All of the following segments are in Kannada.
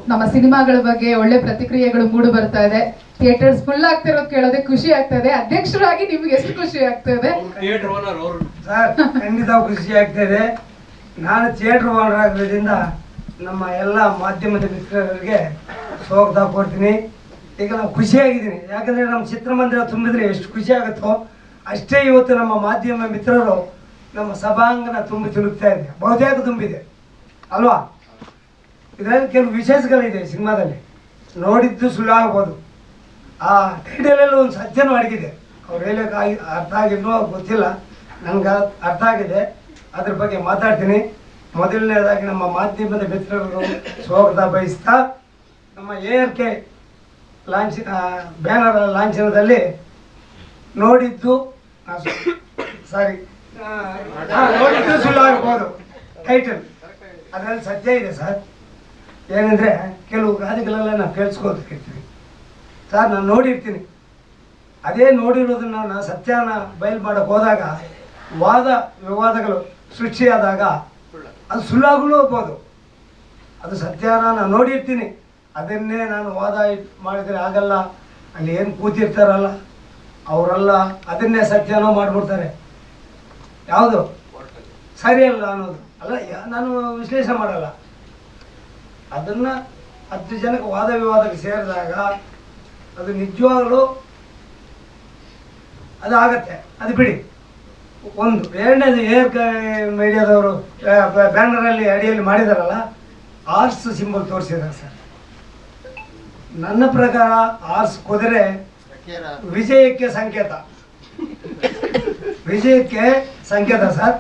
ನಮ್ಮ ಸಿನಿಮಾಗಳ ಬಗ್ಗೆ ಒಳ್ಳೆ ಪ್ರತಿಕ್ರಿಯೆಗಳು ಮೂಡಿ ಬರ್ತಾ ಇದೆ. ಥಿಯೇಟರ್ಸ್ ಫುಲ್ ಆಗ್ತಿರೋದು ಕೇಳೋದೇ ಖುಷಿ ಆಗ್ತಾ ಇದೆ. ಅಧ್ಯಕ್ಷರಾಗಿ ನಿಮ್ಗೆ ಎಷ್ಟು ಖುಷಿ ಆಗ್ತಾ ಇದೆ? ಸರ್ ಖಂಡಿತ ಖುಷಿ ಆಗ್ತಾ ಇದೆ. ನಾನು ಥಿಯೇಟರ್ ಓನರ್ ಆಗೋದ್ರಿಂದ ನಮ್ಮ ಎಲ್ಲ ಮಾಧ್ಯಮದ ಮಿತ್ರರಿಗೆ ಸ್ವಾಗತ ಕೊಡ್ತೀನಿ. ಈಗ ನಾವು ಖುಷಿಯಾಗಿದ್ದೀನಿ, ಯಾಕಂದರೆ ನಮ್ಮ ಚಿತ್ರಮಂದಿರ ತುಂಬಿದ್ರೆ ಎಷ್ಟು ಖುಷಿ ಆಗುತ್ತೋ ಅಷ್ಟೇ ಇವತ್ತು ನಮ್ಮ ಮಾಧ್ಯಮ ಮಿತ್ರರು ನಮ್ಮ ಸಭಾಂಗಣ ತುಂಬಿ ತುಳುಕ್ತಾ ಇದೆ, ಬಹುತೇಕ ತುಂಬಿದೆ ಅಲ್ವಾ. ಇದರಲ್ಲಿ ಕೆಲವು ವಿಶೇಷಗಳಿದೆ ಸಿನಿಮಾದಲ್ಲಿ, ನೋಡಿದ್ದು ಸುಳ್ಳು ಆಗ್ಬೋದು. ಆ ಟೈಟಲಲ್ಲಿ ಒಂದು ಸತ್ಯನೂ ಅಡಗಿದೆ. ಅವ್ರು ಹೇಳೋಕೆ ಅರ್ಥ ಆಗಿಲ್ವೋ ಗೊತ್ತಿಲ್ಲ, ನನಗೆ ಅರ್ಥ ಆಗಿದೆ, ಅದ್ರ ಬಗ್ಗೆ ಮಾತಾಡ್ತೀನಿ. ಮೊದಲನೇದಾಗಿ ನಮ್ಮ ಮಾಧ್ಯಮದ ಮಿತ್ರರು ಸ್ವಾಗತ ಬಯಸ್ತಾ, ನಮ್ಮ ARK ಬ್ಯಾನರ್ ಲಾಂಛನದಲ್ಲಿ ನೋಡಿದ್ದು ನೋಡಿದ್ದು ಸುಳ್ಳು ಆಗ್ಬೋದು ಟೈಟಲ್, ಅದರಲ್ಲಿ ಸತ್ಯ ಇದೆ ಸರ್. ಏನಂದರೆ ಕೆಲವು ಗಾದೆಗಳೆಲ್ಲ ನಾವು ಕೇಳಿಸ್ಕೊಳ್ತಿರ್ತೀವಿ ಸರ್. ನಾನು ನೋಡಿರ್ತೀನಿ, ಅದೇ ನೋಡಿರೋದನ್ನು ನಾನು ಸತ್ಯನ ಬಯಲು ಮಾಡೋಕ್ಕೆ ಹೋದಾಗ ವಾದ ವಿವಾದಗಳು ಸೃಷ್ಟಿಯಾದಾಗ ಅದು ಸುಳ್ಳಾಗಲೂ ಹೋಗ್ಬೋದು. ಅದು ಸತ್ಯನ ನಾನು ನೋಡಿರ್ತೀನಿ, ಅದನ್ನೇ ನಾನು ವಾದ ಮಾಡಿದರೆ ಆಗಲ್ಲ. ಅಲ್ಲಿ ಏನು ಕೂತಿರ್ತಾರಲ್ಲ ಅವರೆಲ್ಲ ಅದನ್ನೇ ಸತ್ಯನೋ ಮಾಡಿಬಿಡ್ತಾರೆ. ಯಾವುದು ಸರಿಯಲ್ಲ ಅನ್ನೋದು ಅಲ್ಲ, ನಾನು ವಿಶ್ಲೇಷಣೆ ಮಾಡಲ್ಲ. ಅದನ್ನು 10 ಜನಕ್ಕೆ ವಾದ ವಿವಾದಕ್ಕೆ ಸೇರಿದಾಗ ಅದು ನಿಜವಾಗಲೂ ಅದು ಆಗತ್ತೆ, ಅದು ಬಿಡಿ. ಒಂದು ಎರಡನೇದು ARK ಮೀಡಿಯಾದವರು ಬ್ಯಾನರಲ್ಲಿ ಅಡಿಯಲ್ಲಿ ಮಾಡಿದಾರಲ್ಲ, ಆರ್ಸ್ ಸಿಂಬಲ್ ತೋರಿಸಿದ್ದಾರೆ ಸರ್. ನನ್ನ ಪ್ರಕಾರ ಆರ್ಸ್ ಕುದುರೆ ವಿಜಯಕ್ಕೆ ಸಂಕೇತ, ವಿಜಯಕ್ಕೆ ಸಂಕೇತ ಸರ್.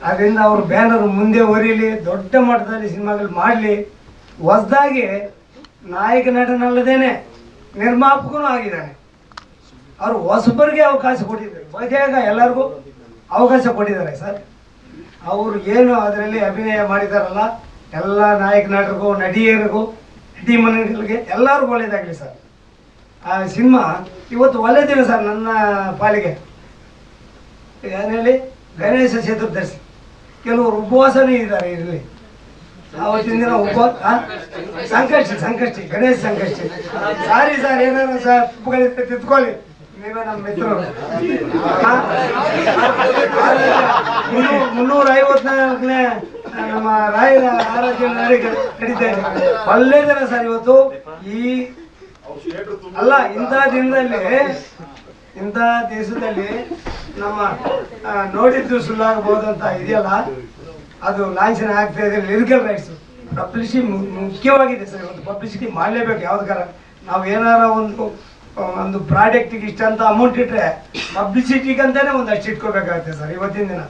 ಅದರಿಂದ ಅವರು ಬ್ಯಾನರ್ ಮುಂದೆ ಒರೀಲಿ, ದೊಡ್ಡ ಮಟ್ಟದಲ್ಲಿ ಸಿನಿಮಾಗಳು ಮಾಡಲಿ. ಹೊಸದಾಗಿ ನಾಯಕ ನಟನಲ್ಲದೇನೆ ನಿರ್ಮಾಪಕನೂ ಆಗಿದ್ದಾನೆ. ಅವರು ಹೊಸಬರಿಗೆ ಅವಕಾಶ ಕೊಟ್ಟಿದ್ದಾರೆ, ಬಹುತೇಕ ಎಲ್ಲರಿಗೂ ಅವಕಾಶ ಕೊಟ್ಟಿದ್ದಾರೆ ಸರ್. ಅವರು ಏನು ಅದರಲ್ಲಿ ಅಭಿನಯ ಮಾಡಿದಾರಲ್ಲ, ಎಲ್ಲ ನಾಯಕ ನಟರಿಗೂ ನಟಿಯರಿಗೂ ನಟಿ ಮನೆಗಳಿಗೆ ಎಲ್ಲರಿಗೂ ಒಳ್ಳೆಯದಾಗಲಿ ಸರ್. ಆ ಸಿನಿಮಾ ಇವತ್ತು ಒಳ್ಳೆಯದಿಲ್ಲ ಸರ್ ನನ್ನ ಪಾಲಿಗೆ. ಏನು ಹೇಳಿ, ಗಣೇಶ ಚತುರ್ದಶಿ, ಕೆಲವರು ಉಪವಾಸನೇ ಇದ್ದಾರೆ ಇಲ್ಲಿ. ಆವತ್ತಿನ ದಿನ ಸಂಕಷ್ಟಿ ಗಣೇಶ ಸಂಕಷ್ಟಿ. ಸಾರಿ ಸರ್, ಏನಾದ್ರು ಸರ್ ತಪ್ಪುಗಳಿದ್ರೆ ತಿದ್ಕೊಳ್ಳಿ, ನೀವೇ ನಮ್ಮ ಮಿತ್ರರು. 354ನೇ ನಮ್ಮ ರಾಯರ ಆರಾಧನೆ ನಡೀತಾ ಇದೆ. ಒಳ್ಳೆ ದಿನ ಸರ್ ಇವತ್ತು. ಈ ಅಲ್ಲ, ಇಂಥ ದಿನದಲ್ಲಿ ಇಂಥ ದೇಶದಲ್ಲಿ ನಮ್ಮ ನೋಡಿದ್ದು ಸುಳ್ಳಾಗಬಹುದು ಅಂತ ಇದೆಯಲ್ಲ, ಅದು ಲಾಂಛನ ಆಗ್ತಾ ಇದೆ. ಲಿರಿಕಲ್ ರೈಟ್ಸು ಪಬ್ಲಿಸಿಟಿ ಮುಖ್ಯವಾಗಿದೆ ಸರ್. ಇವತ್ತು ಪಬ್ಲಿಸಿಟಿ ಮಾಡಲೇಬೇಕು. ಯಾವ್ದಕ್ಕಾರ ನಾವು ಏನಾರ ಒಂದು ಪ್ರಾಡಕ್ಟಿಗೆ ಇಷ್ಟ ಅಂತ ಅಮೌಂಟ್ ಇಟ್ಟರೆ ಪಬ್ಲಿಸಿಟಿಗಂತಾನೆ ಒಂದಷ್ಟು ಇಟ್ಕೋಬೇಕಾಗುತ್ತೆ ಸರ್. ಇವತ್ತಿನ ದಿನ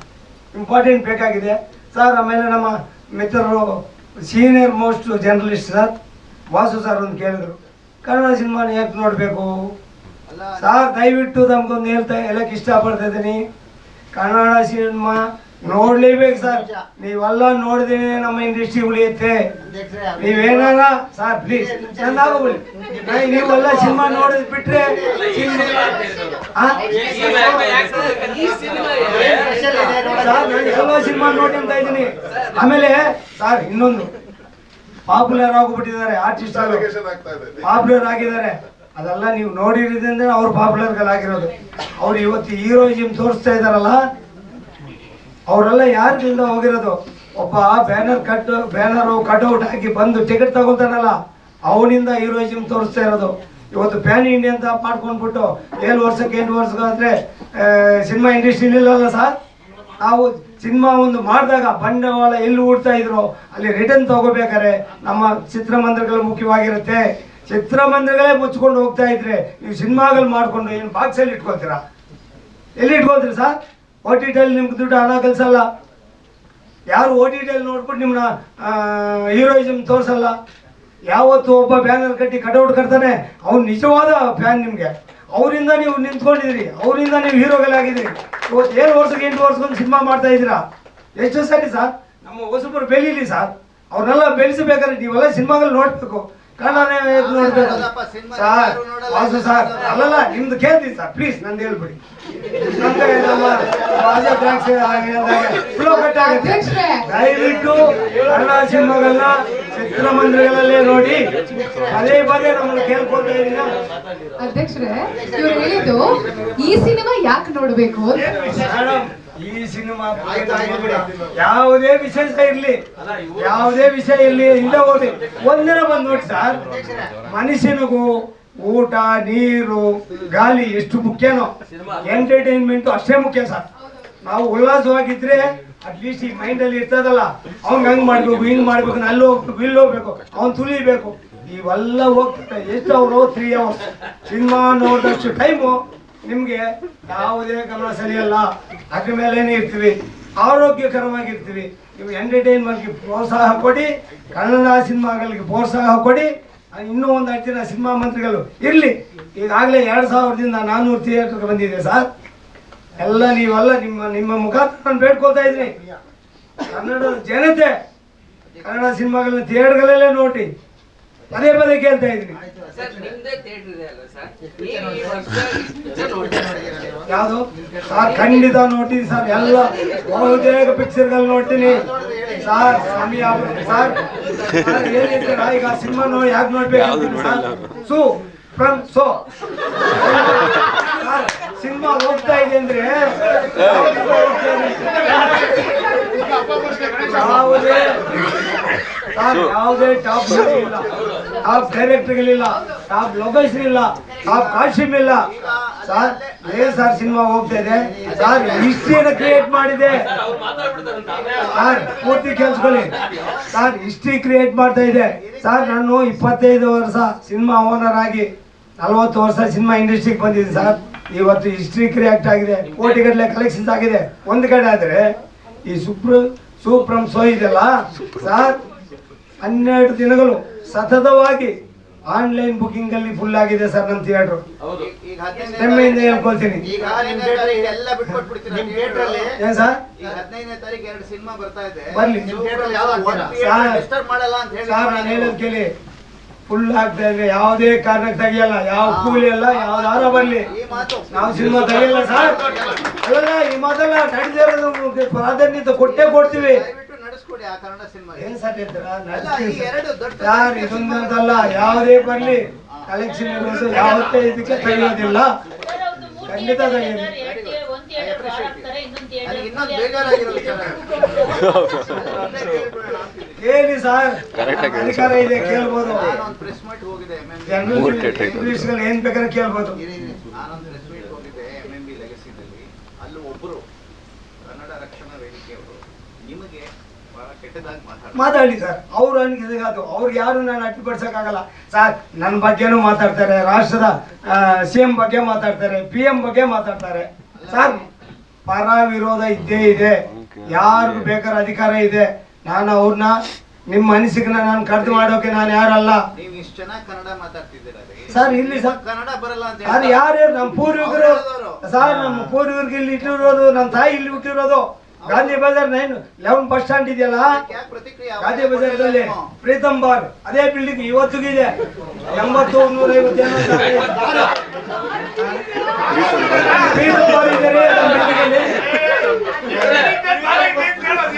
ಇಂಪಾರ್ಟೆಂಟ್ ಬೇಕಾಗಿದೆ ಸರ್. ಆಮೇಲೆ ನಮ್ಮ ಮಿತ್ರರು senior most journalist sir Vasu sir ಒಂದು ಕೇಳಿದ್ರು, ಕನ್ನಡ ಸಿನಿಮಾನ ಯಾಕೆ ನೋಡಬೇಕು ಸರ್? ದಯವಿಟ್ಟು ನಮ್ಗೊಂದು ಹೇಳಕ್ಕೆ ಇಷ್ಟಪಡ್ತಾ ಇದ್ದೀನಿ, ಕನ್ನಡ ಸಿನಿಮಾ ನೋಡ್ಲೇಬೇಕು ಸರ್. ನೀವೆಲ್ಲ ನೋಡಿದ್ರೆ ನಮ್ಮ ಇಂಡಸ್ಟ್ರಿ ಉಳಿಯುತ್ತೆ. ನೀವೇನಾರ ಸರ್ ಪ್ಲೀಸ್ ನಂದಾಗೋಬಿಡಿ, ನೀವೆಲ್ಲ ಸಿನಿಮಾ ನೋಡಿದ್ ಬಿಟ್ರೆ ಸರ್ ನಾನು ಎಲ್ಲ ಸಿನಿಮಾ ನೋಡಿ ಅಂತ ಇದ್ದೀನಿ. ಆಮೇಲೆ ಸರ್ ಇನ್ನೊಂದು, ಪಾಪ್ಯುಲರ್ ಆಗಿಬಿಟ್ಟಿದ್ದಾರೆ ಆರ್ಟಿಸ್ಟ್, ಪಾಪ್ಯುಲರ್ ಆಗಿದ್ದಾರೆ. ಅದೆಲ್ಲ ನೀವು ನೋಡಿರೋದ್ರಿಂದ ಅವ್ರು ಪಾಪ್ಯುಲರ್ಗಳಾಗಿರೋದು. ಅವ್ರು ಇವತ್ತು ಹೀರೋಯಿಸಮ್ ತೋರಿಸ್ತಾ ಇದಾರಲ್ಲ, ಅವರೆಲ್ಲ ಯಾರಿಂದ ಹೋಗಿರೋದು? ಒಬ್ಬ ಬ್ಯಾನರ್ ಕಟ್ಔಟ್ ಹಾಕಿ ಬಂದು ಟಿಕೆಟ್ ತಗೊಳ್ತಾನಲ್ಲ, ಅವನಿಂದ ಹೀರೋಯಿಸಮ್ ತೋರಿಸ್ತಾ ಇರೋದು. ಇವತ್ತು ಪ್ಯಾನ್ ಇಂಡಿಯಾ ಅಂತ ಮಾಡ್ಕೊಂಡ್ಬಿಟ್ಟು 7 ವರ್ಷಕ್ಕೆ 8 ವರ್ಷಕ್ಕಾದ್ರೆ ಸಿನಿಮಾ ಇಂಡಸ್ಟ್ರಿ ಇಲ್ಲಲ್ಲ ಸರ್. ನಾವು ಸಿನಿಮಾ ಒಂದು ಮಾಡಿದಾಗ ಬಂಡವಾಳ ಎಲ್ಲಿ ಹೂಡ್ತಾ ಇದ್ರು ಅಲ್ಲಿ ರಿಟರ್ನ್ ತಗೋಬೇಕಾರೆ ನಮ್ಮ ಚಿತ್ರಮಂದಿರಗಳು ಮುಖ್ಯವಾಗಿರುತ್ತೆ. ಚಿತ್ರಮಂದಿರಗಳೇ ಮುಚ್ಕೊಂಡು ಹೋಗ್ತಾ ಇದ್ರೆ ನೀವು ಸಿನಿಮಾಗಳು ಮಾಡಿಕೊಂಡು ಏನು ಬಾಕ್ಸಲ್ಲಿ ಇಟ್ಕೊಳ್ತೀರಾ? ಎಲ್ಲಿ ಇಟ್ಕೊಳ್ತೀರಿ ಸರ್? OTTಯಲ್ಲಿ ನಿಮ್ಗೆ ದುಡ್ಡು ಹಣ ಕಲಿಸಲ್ಲ. ಯಾರು OTTಯಲ್ಲಿ ನೋಡ್ಬಿಟ್ಟು ನಿಮ್ಮನ್ನ ಹೀರೋಯಿಸಮ್ ತೋರಿಸಲ್ಲ. ಯಾವತ್ತು ಒಬ್ಬ ಬ್ಯಾನರ್ ಕಟ್ಟಿ ಕಟೌಟ್ ಕಟ್ತಾನೆ, ಅವ್ನು ನಿಜವಾದ ಫ್ಯಾನ್ ನಿಮಗೆ. ಅವರಿಂದ ನೀವು ನಿಂತ್ಕೊಂಡಿದ್ದೀರಿ, ಅವರಿಂದ ನೀವು ಹೀರೋಗಳಾಗಿದ್ದೀರಿ. ಇವತ್ತು 7 ವರ್ಷಕ್ಕೆ 8 ವರ್ಷಕ್ಕೊಂದು ಸಿನಿಮಾ ಮಾಡ್ತಾ ಇದ್ದೀರಾ. ಎಷ್ಟು ಸರಿ ಸರ್, ನಮ್ಮ ಹೊಸಬರು ಬೆಳೀಲಿ ಸರ್. ಅವ್ರನ್ನೆಲ್ಲ ಬೆಳೆಸಬೇಕಾದ್ರೆ ನೀವೆಲ್ಲ ಸಿನಿಮಾಗಳು ನೋಡಬೇಕು, ಕನ್ನಡನೇ ನೋಡ್ಬೇಕು ಸರ್. ವಾಸು ಸರ್ ಅಲ್ಲಲ್ಲ, ನಿಮ್ದು ಕೇಳ್ತೀನಿ ಸರ್ ಪ್ಲೀಸ್, ನಂದು ಹೇಳ್ಬಿಡಿ. ನಮ್ಮ ಫ್ಲೋ ಕಟ್ ಆಗುತ್ತೆ. ದಯವಿಟ್ಟು ಕನ್ನಡ ಸಿನಿಮಾಗಳನ್ನ ಚಿತ್ರಮಂದಿರಗಳಲ್ಲೇ ನೋಡಿ ಪದೇ ಪದೇ ನಮ್ಮನ್ನು ಕೇಳ್ಕೊಳ್ತಾ ಇದೀನ. ಅಧ್ಯಕ್ಷರೇ, ಇವ್ರು ಹೇಳಿದ್ದು ಈ ಸಿನಿಮಾ ಯಾಕೆ ನೋಡ್ಬೇಕು ಅಂತ. ಮೇಡಮ್, ಈ ಸಿನಿಮಾ ಯಾವುದೇ ವಿಶೇಷ ಇರ್ಲಿ, ಯಾವುದೇ ವಿಷಯ ಇರ್ಲಿ, ಹಿಂದೆ ಹೋಗಿ ಒಂದಿನ ಬಂದು ನೋಡಿ ಸರ್. ಮನುಷ್ಯನಿಗೂ ಊಟ, ನೀರು, ಗಾಳಿ ಎಷ್ಟು ಮುಖ್ಯನೋ ಎಂಟರ್ಟೈನ್ಮೆಂಟ್ ಅಷ್ಟೇ ಮುಖ್ಯ ಸರ್. ನಾವು ಉಲ್ಲಾಸವಾಗಿದ್ರೆ ಅಟ್ಲೀಸ್ಟ್ ಈ ಮೈಂಡ್ ಅಲ್ಲಿ ಇರ್ತದಲ್ಲ, ಅವ್ನ್ ಹಂಗ್ ಮಾಡ್ಬೇಕು, ಹಿಂಗ್ ಮಾಡ್ಬೇಕು, ಅಲ್ಲಿ ಹೋಗ್ಬೇಕು, ಇಲ್ಲಿ ಹೋಗ್ಬೇಕು, ಅವ್ನ್ ತುಳಿಬೇಕು, ಇವೆಲ್ಲ ಹೋಗ್ತದೆ. ಎಷ್ಟು ಅವರು 3 hours ಸಿನಿಮಾ ನೋಡಿದಷ್ಟು ಟೈಮು ನಿಮ್ಗೆ ಯಾವುದೇ ಗಮನ ಸರಿಯಲ್ಲ. ಅದ್ರ ಮೇಲೇನೆ ಇರ್ತೀವಿ, ಆರೋಗ್ಯಕರವಾಗಿರ್ತೀವಿ. ನೀವು ಎಂಟರ್ಟೈನ್ಮೆಂಟ್ಗೆ ಪ್ರೋತ್ಸಾಹ ಕೊಡಿ, ಕನ್ನಡ ಸಿನಿಮಾಗಳಿಗೆ ಪ್ರೋತ್ಸಾಹ ಕೊಡಿ. ಇನ್ನೂ ಒಂದು 8 ಜನ ಸಿನಿಮಾ ಮಂತ್ರಿಗಳು ಇರ್ಲಿ. ಈಗಾಗಲೇ 2000ದಿಂದ 400 ಥಿಯೇಟರ್ಗೆ ಬಂದಿದೆ ಸರ್. ಎಲ್ಲ ನೀವೆಲ್ಲ ನಿಮ್ಮ ಮುಖಾಂತರ ನಾನು ಬೇಡ್ಕೊಳ್ತಾ ಇದ್ದೀನಿ, ಕನ್ನಡದ ಜನತೆ ಕನ್ನಡ ಸಿನಿಮಾಗಳನ್ನ ಥಿಯೇಟರ್ಗಳಲ್ಲೇ ನೋಡಿ, ಪದೇ ಪದೇ ಕೇಳ್ತಾ ಇದ್ದೀನಿ. ಯಾವುದು ಸರ್? ಖಂಡಿತ ನೋಡ್ತೀನಿ ಸರ್, ಎಲ್ಲ ಬಹುತೇಕ ಪಿಕ್ಚರ್ಗಳು ನೋಡ್ತೀನಿ ಸರ್. ಸಮಯ ಸರ್ ಏನಿದ್ದೀರಾ ಈಗ ಸಿನಿಮಾ ನೋಡಿ ಯಾಕೆ ನೋಡ್ಬೇಕು ಸರ್? ಸಿನಿಮಾ ಹೋಗ್ತಾ ಇದೆ ಅಂದ್ರೆ ಯಾವುದೇ ಟಾಪ್ ಇಲ್ಲ, ಟಾಪ್ ಡೈರೆಕ್ಟರ್ಗಳಿಲ್ಲ, ಟಾಪ್ ಲೊಕೇಶನ್ ಇಲ್ಲ, ಟಾಪ್ ಕಾಸ್ಟ್ಯೂಮ್ ಇಲ್ಲ ಸರ್. ಏನ್ ಸರ್ ಸಿನಿಮಾ ಹೋಗ್ತಾ ಇದೆ ಸರ್? ಹಿಸ್ಟ್ರಿಯನ್ನು ಕ್ರಿಯೇಟ್ ಮಾಡಿದೆ ಸರ್. ಪೂರ್ತಿ ಕೇಳಿಸ್ಕೊಳ್ಳಿ ಸರ್, ಹಿಸ್ಟ್ರಿ ಕ್ರಿಯೇಟ್ ಮಾಡ್ತಾ ಇದೆ ಸರ್. ನಾನು 25 ವರ್ಷ ಸಿನಿಮಾ ಓನರ್ ಆಗಿ 40 ವರ್ಷ ಸಿನಿಮಾ ಇಂಡಸ್ಟ್ರಿಗೆ ಬಂದಿದೆ ಸರ್. ಇವತ್ತು ಹಿಸ್ಟ್ರಿ ಕ್ರಿಯೇಟ್ ಆಗಿದೆ, ಕೋಟಿಗಟ್ಟಲೆ ಕಲೆಕ್ಷನ್ಸ್ ಆಗಿದೆ. ಒಂದು ಕಡೆ ಆದ್ರೆ ಈ ಸೂಪ್ರಮ್ ಶೋ ಇದೆಲ್ಲ ಸರ್, 12 ದಿನಗಳು ಸತತವಾಗಿ ಆನ್ಲೈನ್ ಬುಕಿಂಗ್ ಅಲ್ಲಿ ಫುಲ್ ಆಗಿದೆ ಸರ್ ನಮ್ಮ ಥಿಯೇಟರ್. ಹೆಮ್ಮೆಯಿಂದ ಹೇಳ್ಕೊಳ್ತೀನಿ. ಏನ್ ಸರ್? ಬರ್ಲಿ ಸರ್, ನಾನು ಹೇಳೋದ್ ಕೇಳಿ. ಫುಲ್ ಆಗ್ತಾ ಇದೆ, ಯಾವುದೇ ಕಾರಣಕ್ಕೆ ತೆಗಿಯಲ್ಲ, ಯಾವ ಕೂಲಿ ಅಲ್ಲ, ಯಾವ್ದಾರ ಬರ್ಲಿ, ನಾವು ಸಿನಿಮಾ ತೆಗಿಯಲ್ಲ ಸರ್. ಅಲ್ಲ, ಈ ಮಾತೆಲ್ಲ ನಡೆದಿರೋದು ಪ್ರಾಧಾನ್ಯತೆ ಕೊಟ್ಟೇ ಕೊಡ್ತೀವಿ. ಏನ್ ಸರ್ ಹೇಳ್ತೀರಾ? ಯಾರು ಇದೊಂದಂತಲ್ಲ, ಯಾವುದೇ ಬರ್ಲಿ ಕಲೆಕ್ಷನ್ ಇರೋದು ಯಾವತ್ತೇ ಇದಕ್ಕೆ ತೆಗಿಯೋದಿಲ್ಲ. ಖಂಡಿತ ಹೇಳಿ ಸರ್, ಅಧಿಕಾರ ಇದೆ, ಕೇಳ್ಬೋದು. ಇಂಗ್ಲಿಷ್ಗಳು ಏನ್ ಬೇಕಾದ್ರೆ ಕೇಳ್ಬೋದು. ಮಾತಾಡಿ ಸರ್, ಅವ್ರು ಅನ್ಕಿದಾಗದು ಅವ್ರಿಗೆ ಯಾರು ನಾನು ಅಡ್ಡಿಪಡಿಸಕ್ಕಾಗಲ್ಲ ಸರ್. ನನ್ನ ಬಗ್ಗೆನೂ ಮಾತಾಡ್ತಾರೆ, ರಾಷ್ಟ್ರದ CM ಬಗ್ಗೆ ಮಾತಾಡ್ತಾರೆ, PM ಬಗ್ಗೆ ಮಾತಾಡ್ತಾರೆ ಸರ್. ಪರ ವಿರೋಧ ಇದ್ದೇ ಇದೆ, ಯಾರಿಗೂ ಬೇಕಾದ್ರೆ ಅಧಿಕಾರ ಇದೆ. ನಾನು ಅವ್ರನ್ನ ನಿಮ್ಮ ಅನಿಸಿಕೆನ ನಾನು ಕಡಿದು ಮಾಡೋಕೆ ನಾನು ಯಾರಲ್ಲ ಸರ್. ಇಲ್ಲಿ ಸರ್ ಕನ್ನಡ ಬರಲ್ಲ ಅಂತ ಅದು ಯಾರು ನಮ್ಮ ಪೂರ್ವಿಕರು ಸರ್. ನಮ್ಮ ಪೂರ್ವಿಕರಿಗೆ ಇಲ್ಲಿ ಇಟ್ಟಿರೋದು, ನಮ್ಮ ತಾಯಿ ಇಲ್ಲಿ ಹುಟ್ಟಿರೋದು. ಗಾಂಧಿ ಬಜಾರ್ 11 ಬಸ್ ಸ್ಟ್ಯಾಂಡ್ ಇದೆಯಲ್ಲ, ಗಾಂಧಿ ಬಜಾರ್ದಲ್ಲಿ ಪ್ರೀತಮ್ ಬಾರ್ ಅದೇ ಬಿಲ್ಡಿಂಗ್ ಇವತ್ತಿಗಿದೆ. 80 150 ಜನ ಪ್ರೀತಮ್ ಬಾರ್ ಇದ್ದಾರೆ ನಮ್ಮ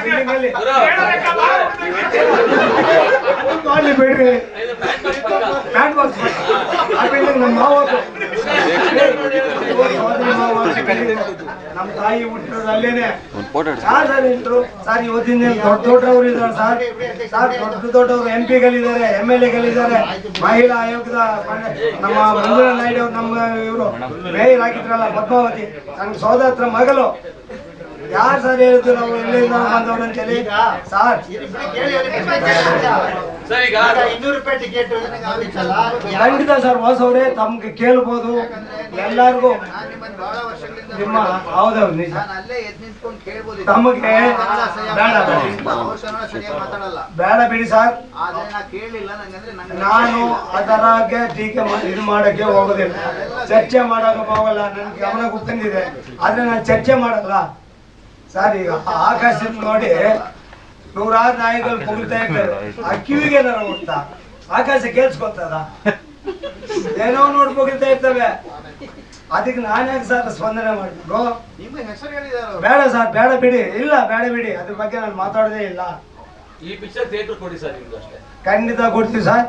ಬಿಲ್ಡಿಂಗ್ ಅಲ್ಲಿ. ಮಾಡ್ಲಿ ಬಿಡ್ರಿ, ಬ್ಯಾಂಡ್ ಬಾಕ್ಸ್ ಆ ಬಿಲ್ಡಿಂಗ್ ನಮ್ಮ ಮಾವತ್ತು, ನಮ್ಮ ತಾಯಿ ಹುಟ್ಟಿರೋದು ಅಲ್ಲೇನೆ ಸರ್. ಇವತ್ತಿನ ದೊಡ್ಡವ್ರು ಇದ್ದಾರೆ ಸರ್. ದೊಡ್ಡವರು MP ಗಳಿದ್ದಾರೆ, MLA ಗಳಿದ್ದಾರೆ, ಮಹಿಳಾ ಆಯೋಗದ ನಮ್ಮ ಮಂಜುಳಾ ನಾಯ್ಡು ಅವರು, ನಮ್ಮ ಇವರು ಮೇಯರ್ ಆಗಿದ್ರಲ್ಲ ಪದ್ಮಾವತಿ, ನನ್ನ ಸೋದರ ಮಗಳು. ಯಾರು ಸರ್ ಹೇಳಿದ್ರು ನಾವು ಎಲ್ಲಿಂದ ಬಂದವರು ಅಂತೇಳಿ ಸರ್? 200 ರೂಪಾಯಿ ಟಿಕೆಟ್ ಖಂಡಿತ ಸರ್, ಹೊಸವ್ರೆ ತಮ್ಗೆ ಕೇಳ್ಬೋದು ಎಲ್ಲಾರ್ಗು. ನಿಮ್ಮ ಹೌದೌದು ನಿಜ, ತಮಗೆ ಬೇಡ ಬಿಡಿ ಸರ್. ನಾನು ಅದರಾಗೆ ಟೀಕೆ ಇದು ಮಾಡಕ್ಕೆ ಹೋಗೋದಿಲ್ಲ, ಚರ್ಚೆ ಮಾಡಕ್ಕೆ ಹೋಗಲ್ಲ. ನನ್ಗೆ ಗಮನಕ್ಕೆ ಬಂದಿದೆ, ಆದ್ರೆ ನಾನು ಚರ್ಚೆ ಮಾಡಲ್ಲ ಸರ್. ಈಗ ಆಕಾಶ ನೋಡಿ 100 ನಾಯಿಗಳು ಕುಗ್ತಾ ಇರ್ತವೆ, ಆ ಕಿವಿಗೆ ಏನಾರ ಹೋಗ್ತಾ ಆಕಾಶ ಕೇಳಿಸ್ಕೊತದ? ಏನೋ ನೋಡ್ಬೋಗಿರ್ತಾ ಇರ್ತವೆ. ಅದಕ್ಕೆ ನಾನು ಯಾಕೆ ಸರ್ ಸ್ಪಂದನೆ ಮಾಡ್ಬೇಕು? ನಿಮ್ಮ ಹೆಸರು ಹೇಳಿದಾರ? ಬೇಡ ಸರ್, ಬೇಡ ಬಿಡಿ. ಇಲ್ಲ ಬೇಡ ಬಿಡಿ, ಅದ್ರ ಬಗ್ಗೆ ನಾನು ಮಾತಾಡೋದೇ ಇಲ್ಲ. ಈ ಪಿಕ್ಚರ್ ಥಿಯೇಟರ್ ಕೊಡಿ ಸರ್ ನಿಮ್ದು ಅಷ್ಟೇ. ಖಂಡಿತ ಕೊಡ್ತೀವಿ ಸರ್.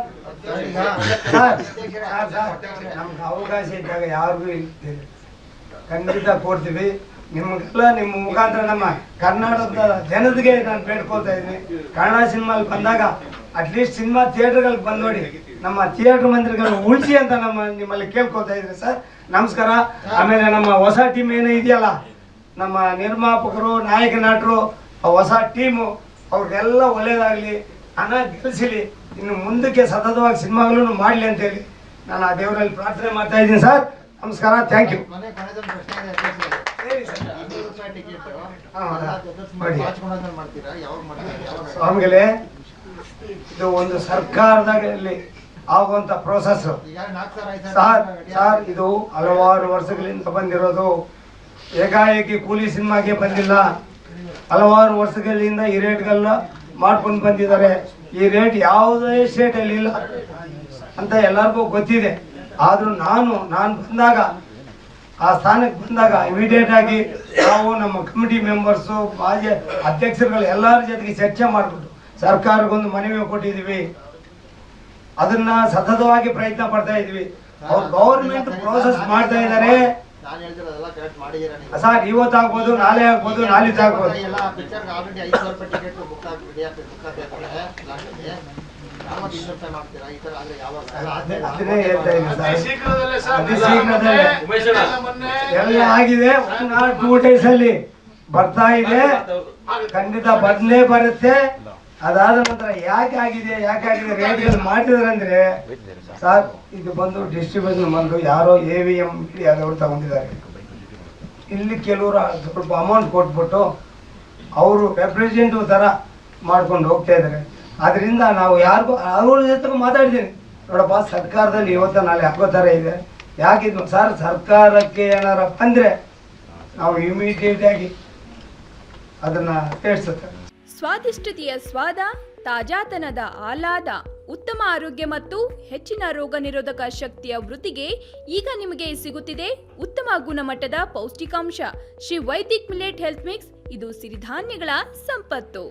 ನಮ್ಗೆ ಅವಕಾಶ ಇದ್ದಾಗ ಯಾರಿಗೂ ಇರ್ತೀವಿ, ಖಂಡಿತ ಕೊಡ್ತೀವಿ. ನಿಮಗೆಲ್ಲ ನಿಮ್ಮ ಮುಖಾಂತರ ನಮ್ಮ ಕರ್ನಾಟಕದ ಜನತೆಗೆ ನಾನು ಬೇಡ್ಕೊಳ್ತಾ ಇದ್ದೀನಿ, ಕನ್ನಡ ಸಿನಿಮಾಲ್ ಬಂದಾಗ ಅಟ್ಲೀಸ್ಟ್ ಸಿನಿಮಾ ಥಿಯೇಟರ್ಗಳಿಗೆ ಬಂದು ನೋಡಿ, ನಮ್ಮ ಥಿಯೇಟರ್ ಮಂದಿರಗಳನ್ನು ಉಳಿಸಿ ಅಂತ ನಿಮ್ಮಲ್ಲಿ ಕೇಳ್ಕೊಳ್ತಾ ಇದ್ದೀನಿ ಸರ್. ನಮಸ್ಕಾರ. ಆಮೇಲೆ ನಮ್ಮ ಹೊಸ ಟೀಮ್ ಏನೋ ಇದೆಯಲ್ಲ, ನಮ್ಮ ನಿರ್ಮಾಪಕರು, ನಾಯಕ ನಟರು, ಹೊಸ ಟೀಮು, ಅವ್ರಿಗೆಲ್ಲ ಒಳ್ಳೇದಾಗಲಿ, ಹಣ ಗೆಲ್ಲಿಸಲಿ, ಇನ್ನು ಮುಂದಕ್ಕೆ ಸತತವಾಗಿ ಸಿನಿಮಾಗಳನ್ನು ಮಾಡಲಿ ಅಂತೇಳಿ ನಾನು ಆ ದೇವರಲ್ಲಿ ಪ್ರಾರ್ಥನೆ ಮಾಡ್ತಾ ಇದ್ದೀನಿ ಸರ್. ನಮಸ್ಕಾರ, ಥ್ಯಾಂಕ್ ಯು. ಸ್ವಾಮಿಗಳೇ, ಇದು ಒಂದು ಸರ್ಕಾರದಲ್ಲಿ ಆಗುವಂತ ಪ್ರೋಸೆಸ್ ಸರ್. ಇದು ಹಲವಾರು ವರ್ಷಗಳಿಂದ ಬಂದಿರೋದು, ಏಕಾಏಕಿ ಕೂಲಿ ಸಿನಿಮಾಗೆ ಬಂದಿಲ್ಲ. ಹಲವಾರು ವರ್ಷಗಳಿಂದ ಈ ರೇಟ್ಗಳನ್ನ ಮಾಡ್ಕೊಂಡು ಬಂದಿದ್ದಾರೆ. ಈ ರೇಟ್ ಯಾವುದೇ ಸ್ಟೇಟಲ್ಲಿ ಇಲ್ಲ ಅಂತ ಎಲ್ಲರಿಗೂ ಗೊತ್ತಿದೆ. ಆದರೂ ನಾನು ಬಂದಾಗ, ಆ ಸ್ಥಾನಕ್ಕೆ ಬಂದಾಗ ಇಮಿಡಿಯೇಟ್ ಆಗಿ ನಾವು ನಮ್ಮ ಕಮಿಟಿ ಮೆಂಬರ್ಸು, ಮಾಜಿ ಅಧ್ಯಕ್ಷರುಗಳು ಎಲ್ಲರ ಜೊತೆಗೆ ಚರ್ಚೆ ಮಾಡಿಬಿಟ್ಟು ಸರ್ಕಾರಕ್ಕೊಂದು ಮನವಿ ಕೊಟ್ಟಿದ್ದೀವಿ. ಅದನ್ನ ಸತತವಾಗಿ ಪ್ರಯತ್ನ ಪಡ್ತಾ ಇದ್ವಿ. ಅವ್ರು ಗೌರ್ಮೆಂಟ್ ಪ್ರೋಸೆಸ್ ಮಾಡ್ತಾ ಇದ್ದಾರೆ ಸರ್. ಇವತ್ತಾಗ್ಬೋದು, ನಾಳೆ ಆಗ್ಬೋದು, ನಾಳಿದ್ದು ಆಗ್ಬೋದು. ಅದನ್ನೇ ಹೇಳ್ತಾ ಇದ್ದೀನಿ ಸರ್. ಅತಿ ಶೀಘ್ರದಲ್ಲೇ ಎಲ್ಲ ಆಗಿದೆ. 1 or 2 days ಅಲ್ಲಿ ಬರ್ತಾ ಇದೆ, ಖಂಡಿತ ಬಂದೇ ಬರುತ್ತೆ. ಅದಾದ ನಂತರ ಯಾಕೆ ಆಗಿದೆ ರೇಟ್ಗಳು ಮಾಡಿದಾರೆ ಅಂದ್ರೆ ಸರ್, ಇದು ಬಂದು ಡಿಸ್ಟ್ರಿಬ್ಯೂಷನ್ ಬಂದು ಯಾರೋ AVM ಮೀಡಿಯಾದವರು ತಗೊಂಡಿದ್ದಾರೆ. ಇಲ್ಲಿ ಕೆಲವರು ಸ್ವಲ್ಪ ಅಮೌಂಟ್ ಕೊಟ್ಬಿಟ್ಟು ಅವರು ರೆಪ್ರೆಸೆಂಟಿವ್ ತರ ಮಾಡ್ಕೊಂಡು ಹೋಗ್ತಾ ಇದ್ದಾರೆ. ಅದರಿಂದ ನಾವು ಯಾರಿಗೂ ಅವ್ರ ಜೊತೆ ಮಾತಾಡಿದ್ದೀನಿ, ನೋಡಪ್ಪ ಸರ್ಕಾರದಲ್ಲಿ ಇವತ್ತು ನಾಳೆ ಆಗೋ ಥರ ಇದೆ, ಯಾಕಿದ್ವು ಸರ್, ಸರ್ಕಾರಕ್ಕೆ ಏನಾರ ಬಂದರೆ ನಾವು ಇಮಿಡಿಯೇಟ್ ಆಗಿ ಅದನ್ನ ತಿಳಿಸುತ್ತೆ. ಸ್ವಾದಿಷ್ಟತೆಯ ಸ್ವಾದ, ತಾಜಾತನದ ಆಹ್ಲಾದ, ಉತ್ತಮ ಆರೋಗ್ಯ ಮತ್ತು ಹೆಚ್ಚಿನ ರೋಗ ನಿರೋಧಕ ಶಕ್ತಿಯ ವೃತ್ತಿಗೆ ಈಗ ನಿಮಗೆ ಸಿಗುತ್ತಿದೆ ಉತ್ತಮ ಗುಣಮಟ್ಟದ ಪೌಷ್ಟಿಕಾಂಶ. Shri Vaidik millet health mix. ಇದು ಸಿರಿಧಾನ್ಯಗಳ ಸಂಪತ್ತು.